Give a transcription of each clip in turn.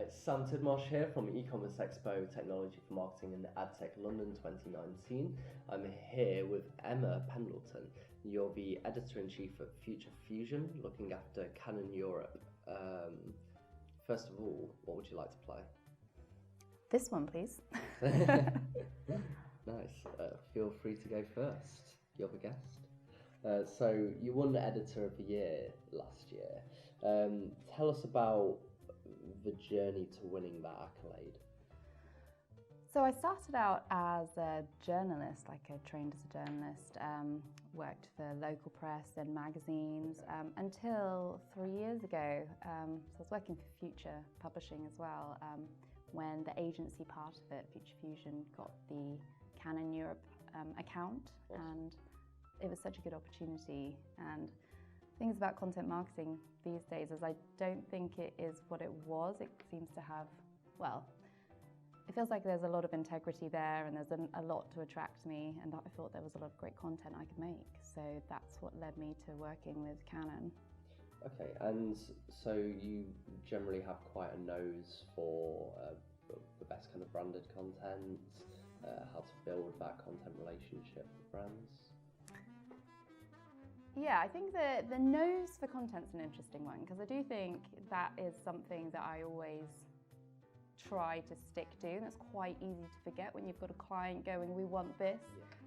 It's Sam Tidmarsh here from E-commerce Expo Technology for Marketing and AdTech London 2019. I'm here with Emma Pendleton. You're the Editor-in-Chief at Future Fusion, looking after Canon Europe. First of all, what would you like to play? This one, please. Nice. Feel free to go first. You're the guest. So you won Editor of the Year last year. Tell us about the journey to winning that accolade. So I started out as a journalist, I trained as a journalist, worked for local press and magazines until 3 years ago. So I was working for Future Publishing as well, when the agency part of it, Future Fusion, got the Canon Europe account, and it was such a good opportunity. And things about content marketing these days is I don't think it is what it was. It seems to have, well, it feels like there's a lot of integrity there and there's a lot to attract me, and I thought there was a lot of great content I could make. So that's what led me to working with Canon. Okay, and so you generally have quite a nose for the best kind of branded content, how to build that content relationship with brands. Yeah, I think the nose for content's an interesting one, because I do think that is something that I always try to stick to, and it's quite easy to forget when you've got a client going, we want this,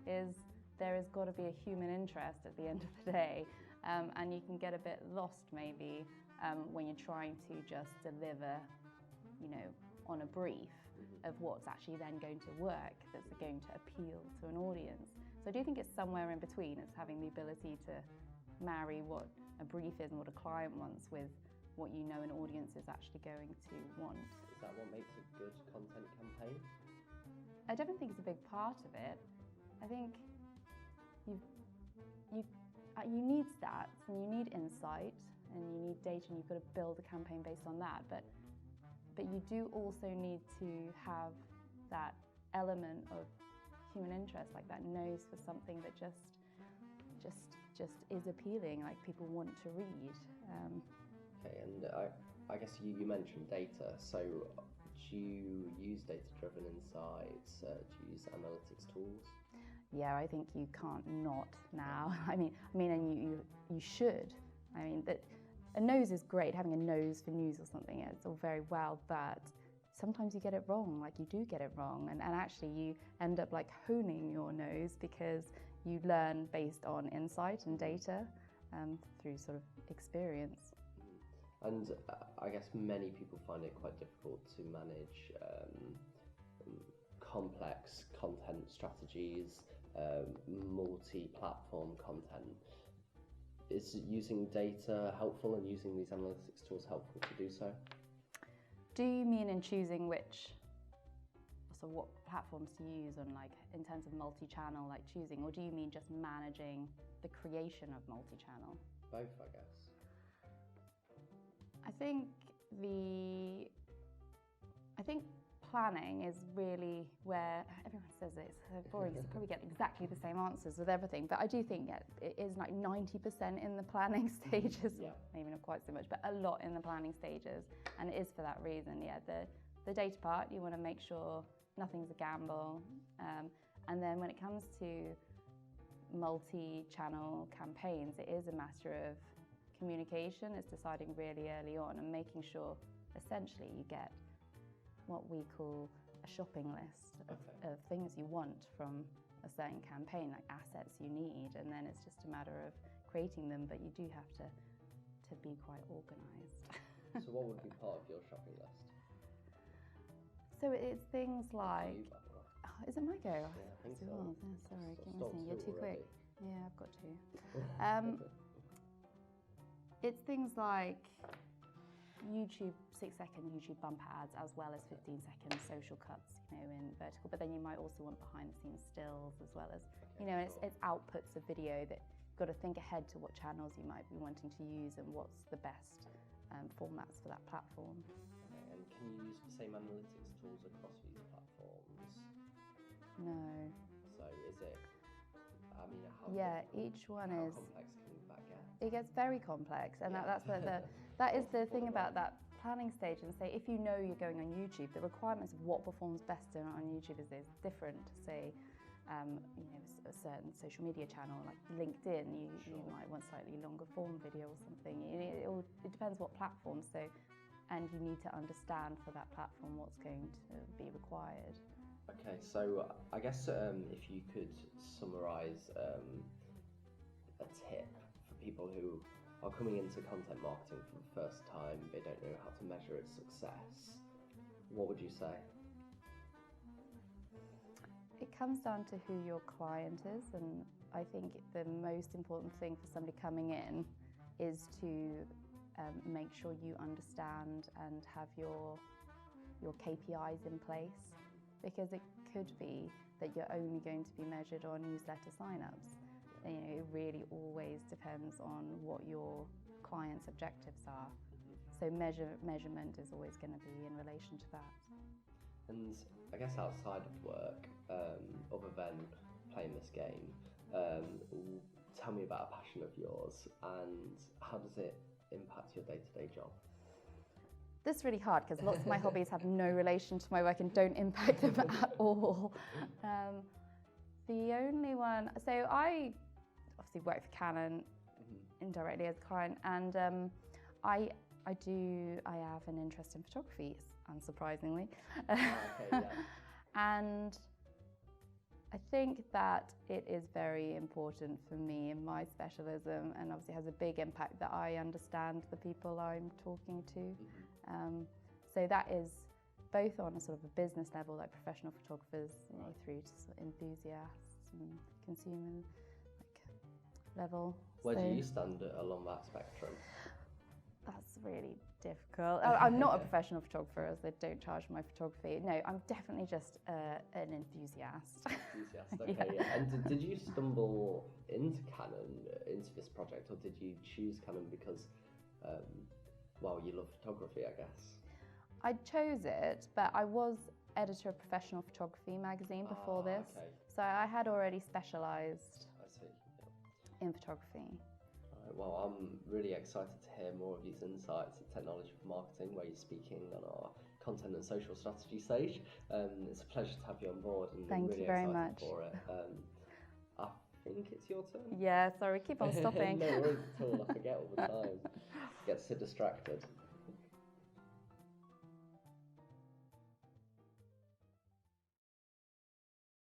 is there has got to be a human interest at the end of the day, and you can get a bit lost maybe when you're trying to just deliver, on a brief of what's actually then going to work, that's going to appeal to an audience. So I do think it's somewhere in between. It's having the ability to marry what a brief is and what a client wants with what an audience is actually going to want. Is that what makes a good content campaign? I definitely think it's a big part of it. I think you need stats and you need insight and you need data, and you've got to build a campaign based on that. But you do also need to have that element of human interest, like that nose for something that just is appealing, like people want to read. Okay, and I guess you mentioned data. So do you use data-driven insights? Do you use analytics tools? Yeah, I think you can't not now. I mean, and you should. I mean that. A nose is great, having a nose for news or something, it's all very well, but sometimes you get it wrong, like you do get it wrong, and actually you end up honing your nose because you learn based on insight and data through sort of experience. And I guess many people find it quite difficult to manage complex content strategies, multi-platform content. Is using data helpful and using these analytics tools helpful to do so? Do you mean in choosing what platforms to use on in terms of multi-channel choosing, or do you mean just managing the creation of multi-channel? Both, I guess. I think planning is really where everyone says it's so boring because you probably get exactly the same answers with everything, but I do think it is 90% in the planning stages, maybe not quite so much, but a lot in the planning stages, and it is for that reason. The data part, you want to make sure nothing's a gamble, and then when it comes to multi-channel campaigns, it is a matter of communication. It's deciding really early on and making sure essentially you get what we call a shopping list of things you want from a certain campaign, like assets you need, and then it's just a matter of creating them, but you do have to be quite organised. So what would be part of your shopping list? So it's things like... Is it my go? Yeah, I think so. Oh, sorry, keep missing. You're too quick. Yeah, I've got to. It's things like YouTube 6-second YouTube bumper ads, as well as 15-second social cuts, in vertical. But then you might also want behind-the-scenes stills, as well as, it's outputs of video that you've got to think ahead to what channels you might be wanting to use and what's the best formats for that platform. Okay, and can you use the same analytics tools across these platforms? No. So is it? Each one is. How complex can that get? It gets very complex, and that is the thing about that planning stage and say, if you know you're going on YouTube, the requirements of what performs best on YouTube is different to say, a certain social media channel like LinkedIn. You might want slightly longer form video or something. It depends what platform. And you need to understand for that platform what's going to be required. Okay, so I guess if you could summarise a tip for people who are coming into content marketing for the first time, they don't know how to measure its success, what would you say? It comes down to who your client is, and I think the most important thing for somebody coming in is to make sure you understand and have your KPIs in place, because it could be that you're only going to be measured on newsletter signups. It really always depends on what your client's objectives are. So measurement is always going to be in relation to that. And I guess outside of work, other than playing this game, tell me about a passion of yours and how does it impact your day-to-day job? This is really hard because lots of my hobbies have no relation to my work and don't impact them at all. The only one, so I obviously work for Canon indirectly as a client, and I have an interest in photography, unsurprisingly. Okay, yeah. And I think that it is very important for me in my specialism, and obviously has a big impact that I understand the people I'm talking to. So that is both on a sort of a business level, like professional photographers, through to sort of enthusiasts and consumer level. Where do you stand along that spectrum? That's really difficult. I'm not a professional photographer, as they don't charge for my photography. No, I'm definitely just an enthusiast. Okay, yeah. And did you stumble into Canon, into this project, or did you choose Canon because, you love photography, I guess? I chose it, but I was editor of Professional Photography magazine before this. Okay. So I had already specialised in photography. Well, I'm really excited to hear more of these insights at Technology for Marketing, where you're speaking on our content and social strategy stage. It's a pleasure to have you on board, and Thank I'm really you very excited much. for it. I think it's your turn. Yeah, sorry, keep on stopping. No worries at all, I forget all the time. Get so distracted.